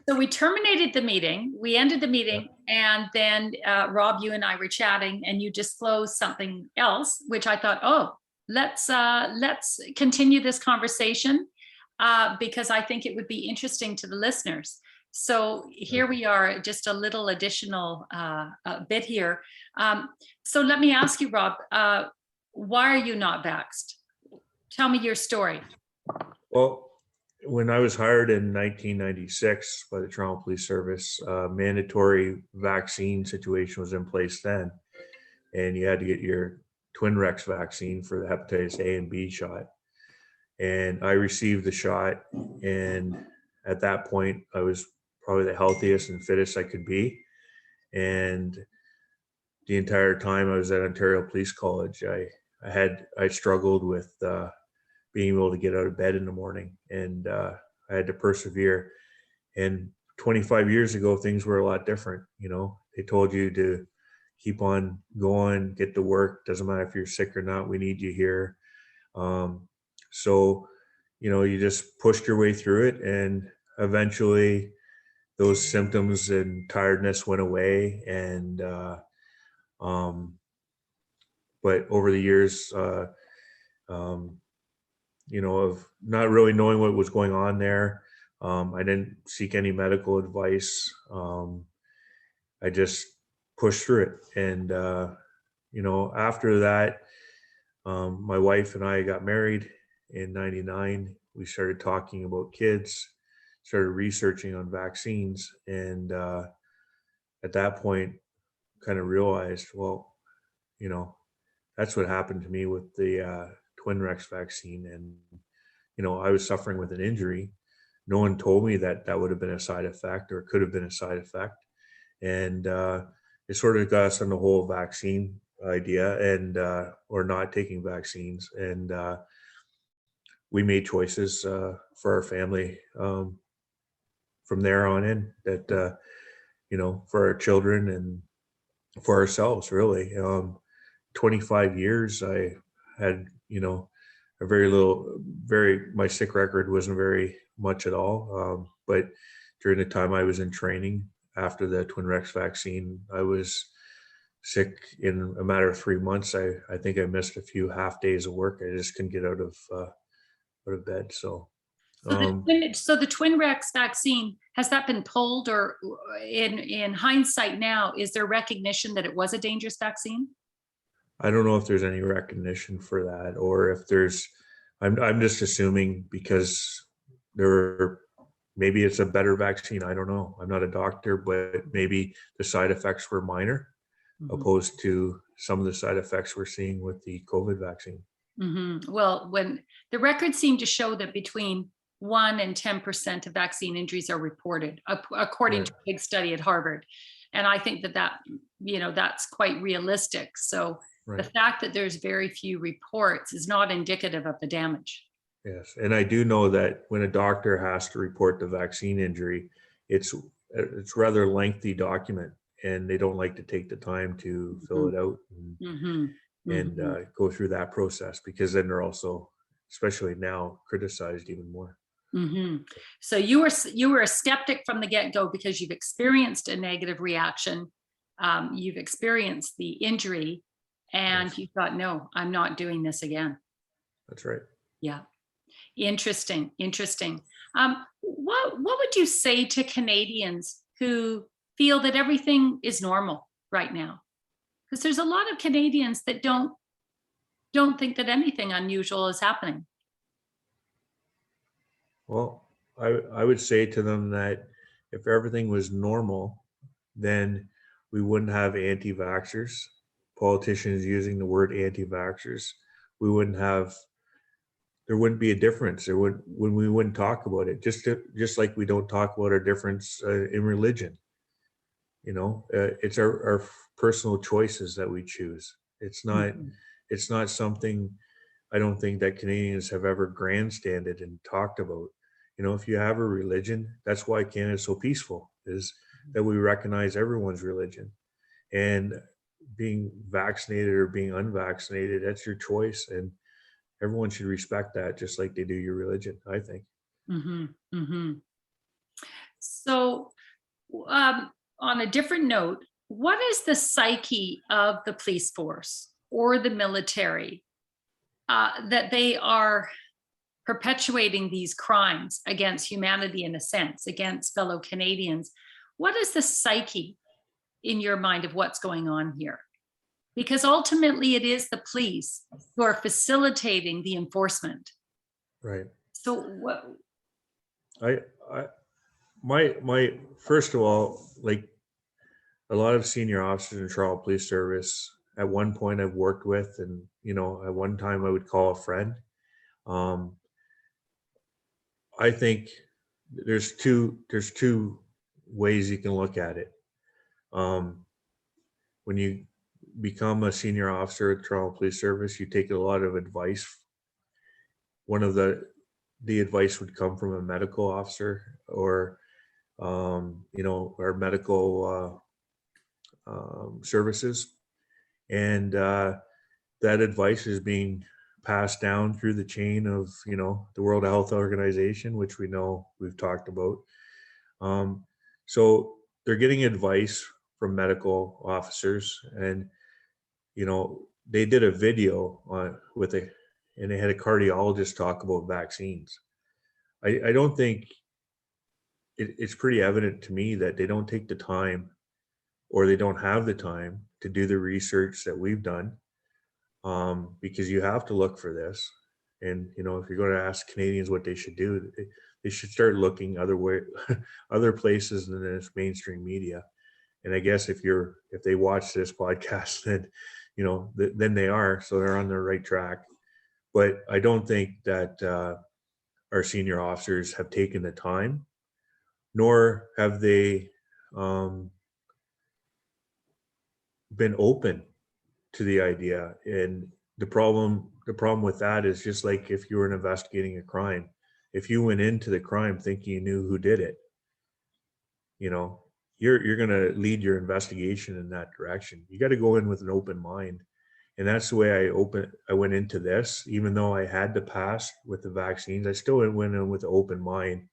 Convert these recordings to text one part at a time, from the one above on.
So we terminated the meeting, we ended the meeting, and then Rob, you and I were chatting, and you disclosed something else, which I thought, oh, let's continue this conversation because I think it would be interesting to the listeners. So here we are, just a little additional bit here. So let me ask you, Rob, why are you not vaxxed? Tell me your story. Well, when I was hired in 1996 by the Toronto Police Service, mandatory vaccine situation was in place then. And you had to get your Twinrex vaccine for the hepatitis A and B shot. And I received the shot. And at that point, I was probably the healthiest and fittest I could be. And the entire time I was at Ontario Police College, I struggled with being able to get out of bed in the morning, and I had to persevere. And 25 years ago, things were a lot different. You know, they told you to keep on going, get to work. Doesn't matter if you're sick or not. We need you here. So, you know, you just pushed your way through it, and eventually those symptoms and tiredness went away. And but over the years, you know, of not really knowing what was going on there. I didn't seek any medical advice. I just pushed through it. And, you know, after that, my wife and I got married in 99. We started talking about kids, started researching on vaccines. And at that point, kind of realized, well, you know, that's what happened to me with the Twinrex vaccine. And, you know, I was suffering with an injury. No one told me that that would have been a side effect or could have been a side effect. And it sort of got us on the whole vaccine idea and or not taking vaccines. And we made choices for our family from there on in that, you know, for our children and for ourselves, really. 25 years, I had, you know, a my sick record wasn't very much at all. But during the time I was in training after the Twinrex vaccine, I was sick in a matter of 3 months. I think I missed a few half days of work. I just couldn't get out of bed. So the Twinrex vaccine, has that been pulled, or in hindsight now, is there recognition that it was a dangerous vaccine? I don't know if there's any recognition for that, or if there's, I'm just assuming because maybe it's a better vaccine. I don't know. I'm not a doctor, but maybe the side effects were minor opposed to some of the side effects we're seeing with the COVID vaccine. Well, when the records seem to show that between 1 and 10% of vaccine injuries are reported, according to a big study at Harvard. And I think that, you know, that's quite realistic. So the fact that there's very few reports is not indicative of the damage. Yes. And I do know that when a doctor has to report the vaccine injury, it's rather lengthy document, and they don't like to take the time to fill it out and go through that process, because then they're also, especially now, criticized even more. So you were a skeptic from the get-go because you've experienced a negative reaction. You've experienced the injury, and you thought, no, I'm not doing this again. That's right. Yeah. Interesting. What would you say to Canadians who feel that everything is normal right now? Because there's a lot of Canadians that don't think that anything unusual is happening. Well, I would say to them that if everything was normal, then we wouldn't have anti-vaxxers, politicians using the word anti-vaxxers. There wouldn't be a difference. We wouldn't talk about it, just like we don't talk about our difference in religion. You know, it's our personal choices that we choose. It's not something, I don't think, that Canadians have ever grandstanded and talked about. You know, if you have a religion, that's why Canada's so peaceful, is that we recognize everyone's religion. And being vaccinated or being unvaccinated, that's your choice. And everyone should respect that, just like they do your religion, I think. So, on a different note, what is the psyche of the police force or the military that they are perpetuating these crimes against humanity, in a sense, against fellow Canadians? What is the psyche in your mind of what's going on here? Because ultimately it is the police who are facilitating the enforcement. Right. So what? I my first of all, like a lot of senior officers in Toronto Police Service, at one point I've worked with, and at one time I would call a friend. I think there's two ways you can look at it. When you become a senior officer at Toronto Police Service, you take a lot of advice. One of the advice would come from a medical officer, or our medical services, and that advice is being passed down through the chain of the World Health Organization, which we've talked about. So they're getting advice from medical officers, and they did a video and they had a cardiologist talk about vaccines. I don't think it's pretty evident to me that they don't take the time, or they don't have the time to do the research that we've done, because you have to look for this. And if you're going to ask Canadians what they should do, they should start looking other places than this mainstream media. And I guess if they watch this podcast, then then they are, so they're on the right track. But I don't think that our senior officers have taken the time, nor have they been open to the idea. And the problem with that is, just like if you were investigating a crime, if you went into the crime thinking you knew who did it, you're going to lead your investigation in that direction. You got to go in with an open mind. And that's the way I went into this. Even though I had to pass with the vaccines, I still went in with an open mind.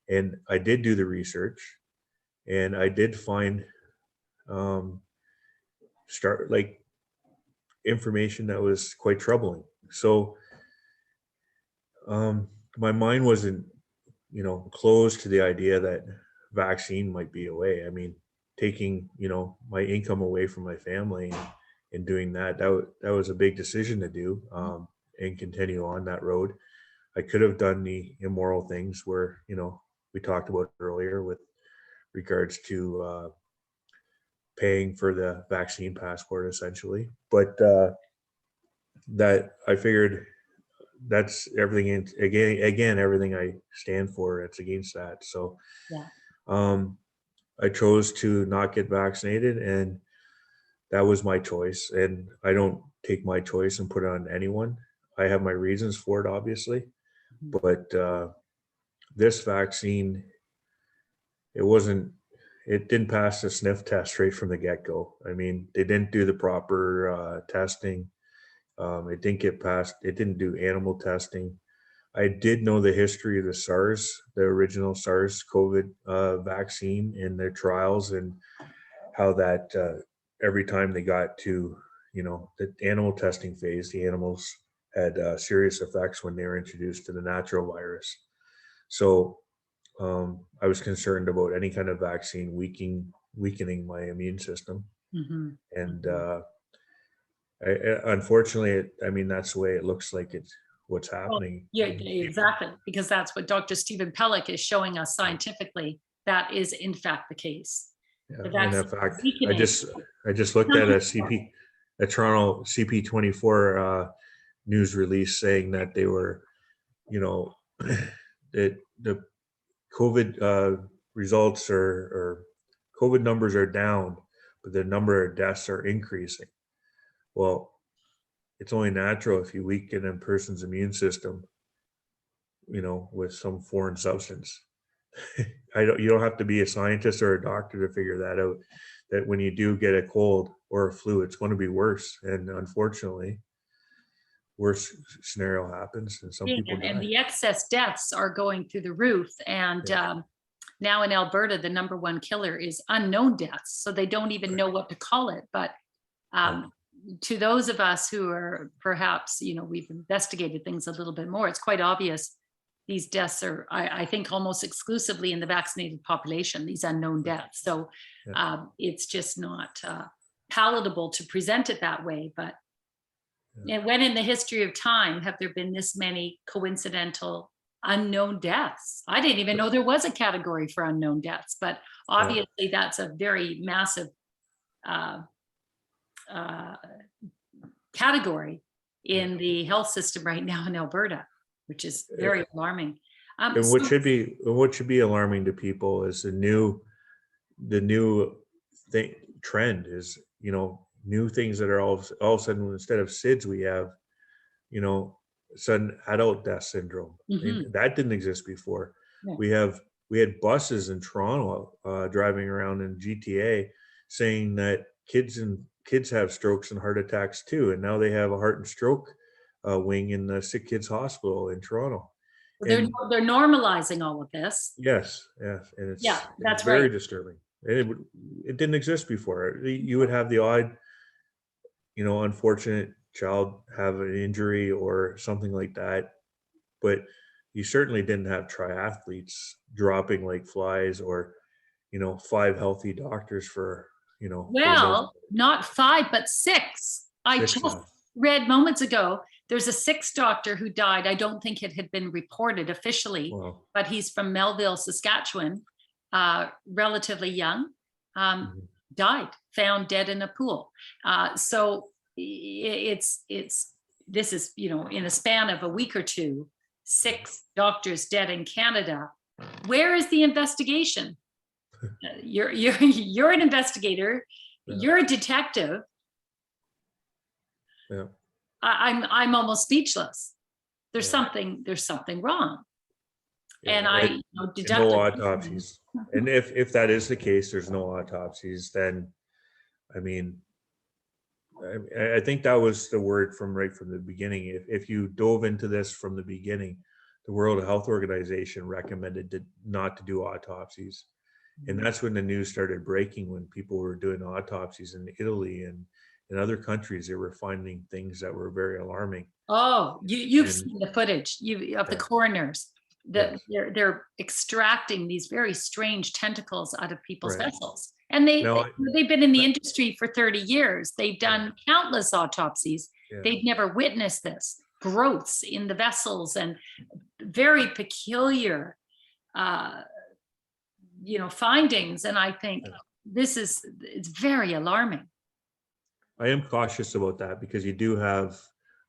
And I did do the research, and I did find information that was quite troubling. So my mind wasn't closed to the idea that vaccine might be a way. I mean, taking my income away from my family and doing that was a big decision to do, and continue on that road. I could have done the immoral things where we talked about earlier with regards to paying for the vaccine passport, essentially. But that I figured that's everything. Again, everything I stand for, it's against that. So yeah. I chose to not get vaccinated, and that was my choice. And I don't take my choice and put it on anyone. I have my reasons for it, obviously. But this vaccine, it didn't pass the sniff test right from the get-go. I mean, they didn't do the proper testing. It didn't get past. It didn't do animal testing. I did know the history of the original SARS COVID vaccine in their trials, and how that every time they got to the animal testing phase, the animals had serious effects when they were introduced to the natural virus. So I was concerned about any kind of vaccine weakening my immune system. Mm-hmm. And unfortunately, that's the way it looks like it's what's happening. Yeah, exactly. Because that's what Dr. Stephen Pellick is showing us scientifically. That is in fact the case. Yeah, and in fact, I just looked at a Toronto CP24 news release saying that they were, that the COVID results or COVID numbers are down, but the number of deaths are increasing. Well, it's only natural if you weaken a person's immune system, with some foreign substance. You don't have to be a scientist or a doctor to figure that out, that when you do get a cold or a flu, it's going to be worse. And unfortunately, worst scenario happens, and some people die. And the excess deaths are going through the roof. And now in Alberta, the number one killer is unknown deaths. So they don't even know what to call it. But to those of us who are perhaps, we've investigated things a little bit more, it's quite obvious these deaths are, I think, almost exclusively in the vaccinated population, these unknown deaths. So it's just not palatable to present it that way. But when in the history of time have there been this many coincidental unknown deaths? I didn't even know there was a category for unknown deaths, but obviously that's a very massive category in the health system right now in Alberta, which is very alarming. And what should be alarming to people is the new trend is, new things that are all of a sudden, instead of SIDS, we have, sudden adult death syndrome. And that didn't exist before. Yeah. We had buses in Toronto driving around in GTA saying that kids have strokes and heart attacks too, and now they have a heart and stroke wing in the Sick Kids Hospital in Toronto. They're normalizing all of this. Yes, and it's very disturbing. And it didn't exist before. You would have the odd, unfortunate child have an injury or something like that, but you certainly didn't have triathletes dropping like flies, or 5 healthy doctors for well, not 5 but 6. I just read moments ago there's a 6th doctor who died. I don't think it had been reported officially, but he's from Melville, Saskatchewan, relatively young, died, found dead in a pool. So this is, in a span of a week or two, 6 doctors dead in Canada. Where is the investigation? You're an investigator. You're a detective. Yeah. I'm almost speechless. There's something wrong. And no autopsies. And if that is the case, there's no autopsies, then I think that was the word right from the beginning. If you dove into this from the beginning, the World Health Organization recommended not to do autopsies. And that's when the news started breaking, when people were doing autopsies in Italy and in other countries. They were finding things that were very alarming. Oh, you've seen the footage of the coroners. They're extracting these very strange tentacles out of people's vessels. And they've been in the industry for 30 years. They've done countless autopsies. They've never witnessed this. Growths in the vessels and very peculiar findings. And I think it's very alarming. I am cautious about that, because you do have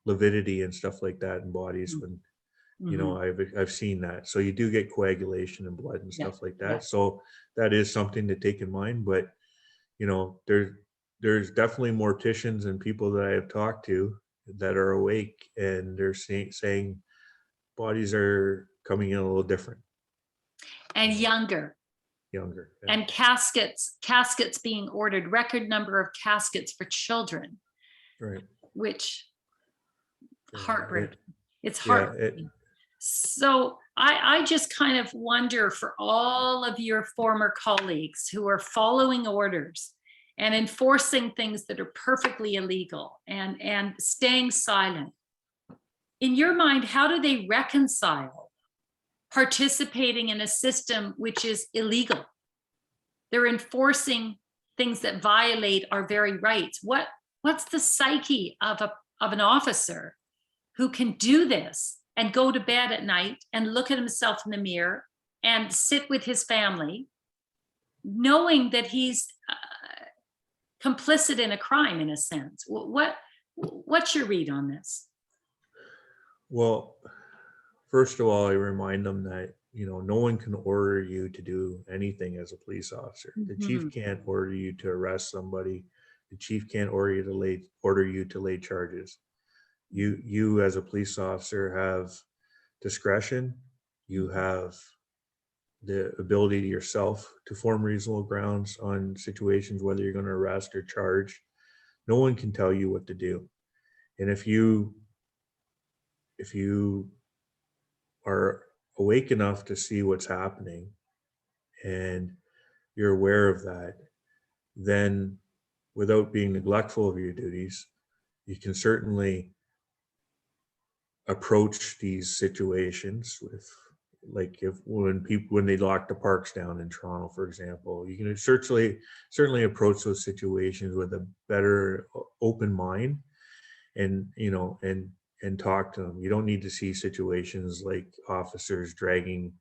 lividity and stuff like that in bodies when, I've seen that. So you do get coagulation in blood and stuff like that. So that is something to take in mind. But, there's definitely morticians and people that I have talked to that are awake, and they're saying bodies are coming in a little different. And younger. And caskets being ordered, record number of caskets for children, which heartbreaking. It's heartbreaking. So I just kind of wonder, for all of your former colleagues who are following orders and enforcing things that are perfectly illegal and staying silent, in your mind, how do they reconcile participating in a system which is illegal? They're enforcing things that violate our very rights. What's the psyche of an officer who can do this and go to bed at night and look at himself in the mirror and sit with his family, knowing that he's complicit in a crime, in a sense? What's your read on this? Well, first of all, I remind them that, no one can order you to do anything as a police officer. The chief can't order you to arrest somebody. The chief can't order you to lay charges. You as a police officer have discretion. You have the ability to yourself to form reasonable grounds on situations, whether you're going to arrest or charge. No one can tell you what to do. And if you are awake enough to see what's happening and you're aware of that, then without being neglectful of your duties, you can certainly approach these situations with, like, if when they lock the parks down in Toronto, for example, you can certainly approach those situations with a better open mind, and and talk to them. You don't need to see situations like officers dragging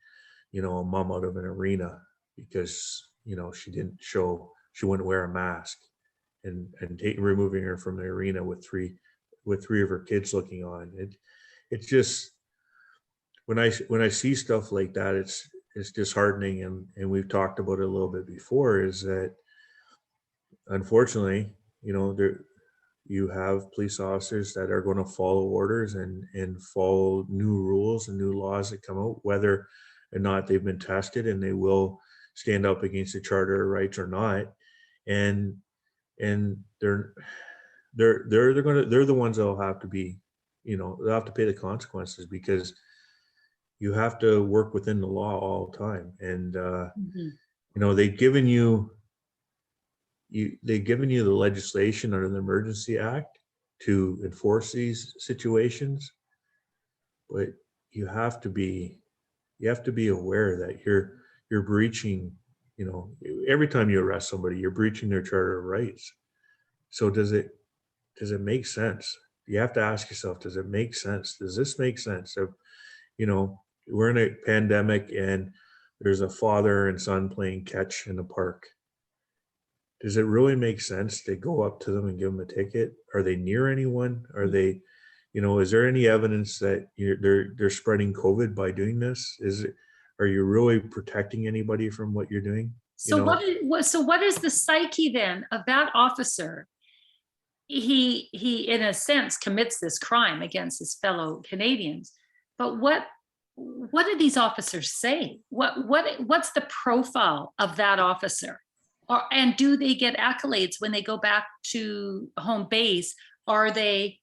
a mom out of an arena because she wouldn't wear a mask, and removing her from the arena with three of her kids looking on. It's just, when I see stuff like that, it's disheartening. And we've talked about it a little bit before, is that unfortunately, there you have police officers that are going to follow orders and follow new rules and new laws that come out, whether or not they've been tested, and they will stand up against the Charter of Rights or not. And they're the ones that'll have to be, they'll have to pay the consequences, because you have to work within the law all the time. And they've given you the legislation under the Emergency Act to enforce these situations, but you have to be aware that you're breaching, every time you arrest somebody, you're breaching their Charter of Rights. So does it make sense? You have to ask yourself, does it make sense? Does this make sense? Of, we're in a pandemic and there's a father and son playing catch in the park. Does it really make sense to go up to them and give them a ticket? Are they near anyone? Are they, is there any evidence that they're spreading COVID by doing this? Are you really protecting anybody from what you're doing? So what is the psyche then of that officer? He in a sense commits this crime against his fellow Canadians, but what do these officers say? What's the profile of that officer? And do they get accolades when they go back to home base? Are they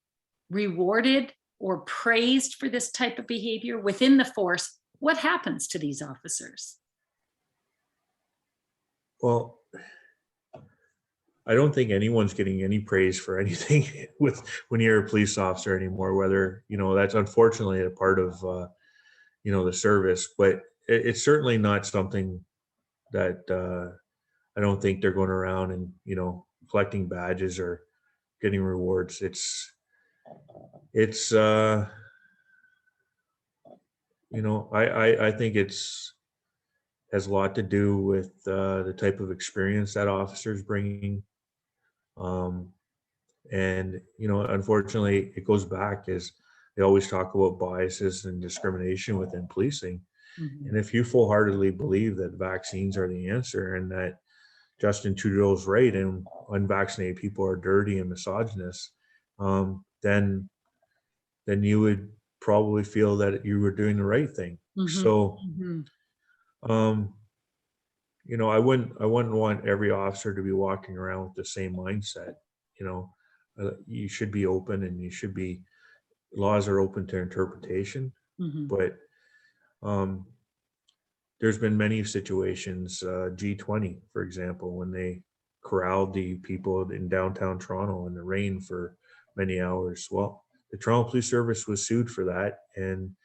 rewarded or praised for this type of behavior within the force? What happens to these officers? Well, I don't think anyone's getting any praise for anything when you're a police officer anymore, whether, that's unfortunately a part of, the service, but it's certainly not something that I don't think they're going around and, collecting badges or getting rewards. I think has a lot to do with the type of experience that officer is bringing. And, unfortunately, it goes back, as they always talk about biases and discrimination within policing. And if you full-heartedly believe that vaccines are the answer, and that Justin Trudeau's right and unvaccinated people are dirty and misogynist, then you would probably feel that you were doing the right thing. So, I wouldn't want every officer to be walking around with the same mindset. You should be open, and laws are open to interpretation. But there's been many situations, G20, for example, when they corralled the people in downtown Toronto in the rain for many hours. Well, the Toronto Police Service was sued for that, and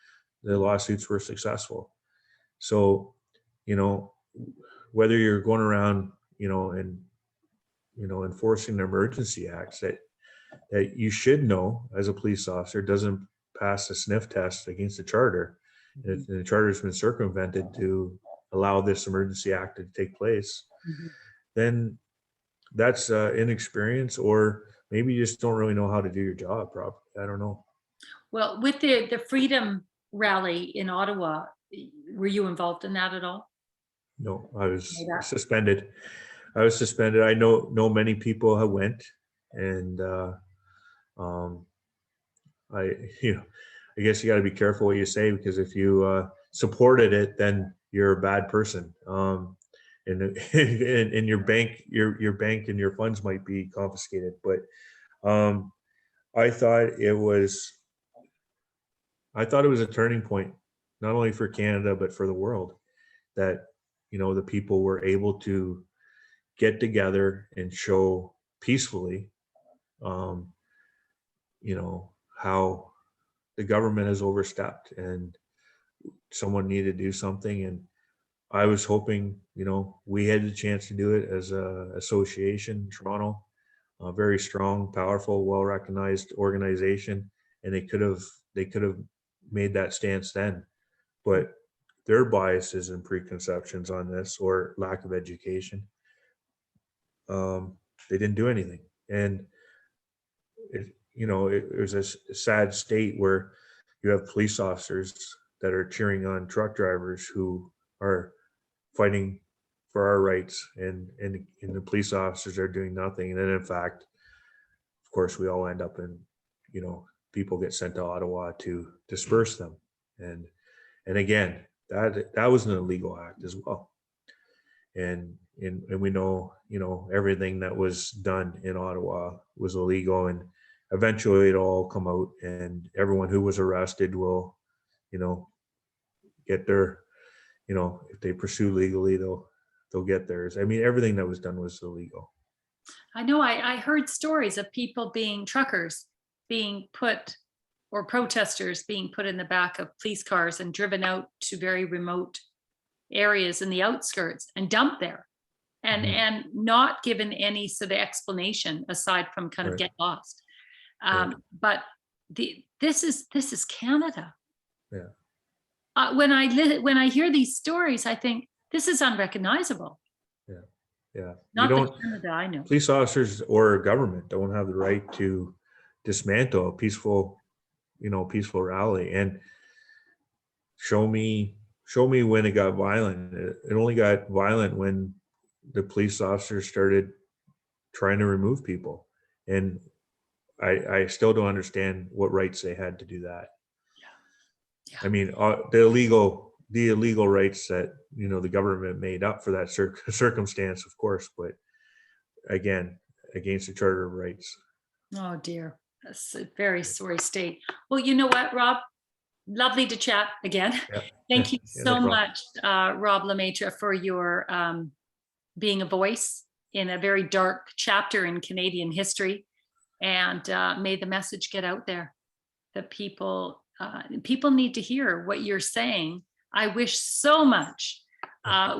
the lawsuits were successful. So, whether you're going around, and, enforcing the emergency acts, that you should know as a police officer doesn't pass a sniff test against the charter, and the charter has been circumvented to allow this emergency act to take place, then that's inexperience, or maybe you just don't really know how to do your job properly. I don't know. Well, with the Freedom Rally in Ottawa, were you involved in that at all? No, I was suspended. I know many people have went, and I guess you got to be careful what you say, because if you supported it, then you're a bad person. And your bank and your funds might be confiscated. But I thought it was a turning point, not only for Canada but for the world, that the people were able to get together and show peacefully, how the government has overstepped and someone needed to do something. And I was hoping, we had the chance to do it as a association in Toronto, a very strong, powerful, well-recognized organization, and they could have made that stance then. But their biases and preconceptions on this, or lack of education, they didn't do anything. And it was a sad state where you have police officers that are cheering on truck drivers who are fighting for our rights, and the police officers are doing nothing. And then, in fact, of course, we all end up in, people get sent to Ottawa to disperse them. And again, that was an illegal act as well. And we know, everything that was done in Ottawa was illegal, and eventually it'll all come out, and everyone who was arrested will, get their, if they pursue legally, they'll get theirs. I mean, everything that was done was illegal. I know I heard stories of people truckers being put, or protesters being put in the back of police cars and driven out to very remote areas in the outskirts and dumped there, and not given any sort of explanation aside from kind of get lost. But this is Canada. Yeah. When I hear these stories, I think this is unrecognizable. Yeah. Not the Canada I know. Police officers or government don't have the right to dismantle a peaceful rally. And show me when it got violent. It only got violent when the police officers started trying to remove people. And I still don't understand what rights they had to do that. Yeah. I mean, the illegal rights that, the government made up for that circumstance, of course, but again, against the Charter of Rights. Oh dear, that's a very sorry state. Well, you know what, Rob? Lovely to chat again. Yeah. Thank you so no much, Rob LeMaitre, for your being a voice in a very dark chapter in Canadian history. And may the message get out there that people need to hear what you're saying. I wish so much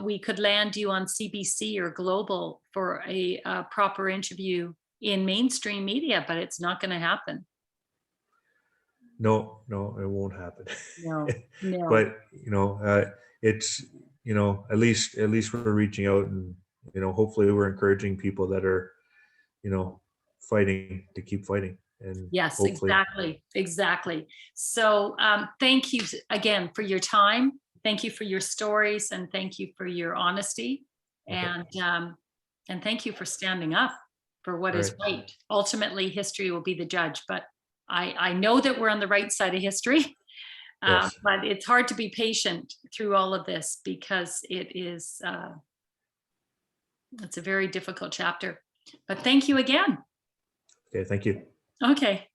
we could land you on CBC or Global for a proper interview in mainstream media, but it's not going to happen. No, it won't happen. No. But it's at least we're reaching out, and hopefully we're encouraging people that are fighting to keep fighting. And yes, exactly. So thank you again for your time. Thank you for your stories, and thank you for your honesty, and thank you for standing up for what is right. Ultimately, history will be the judge, but I know that we're on the right side of history. Yes. But it's hard to be patient through all of this, because it's a very difficult chapter. But thank you again. Okay, thank you. Okay.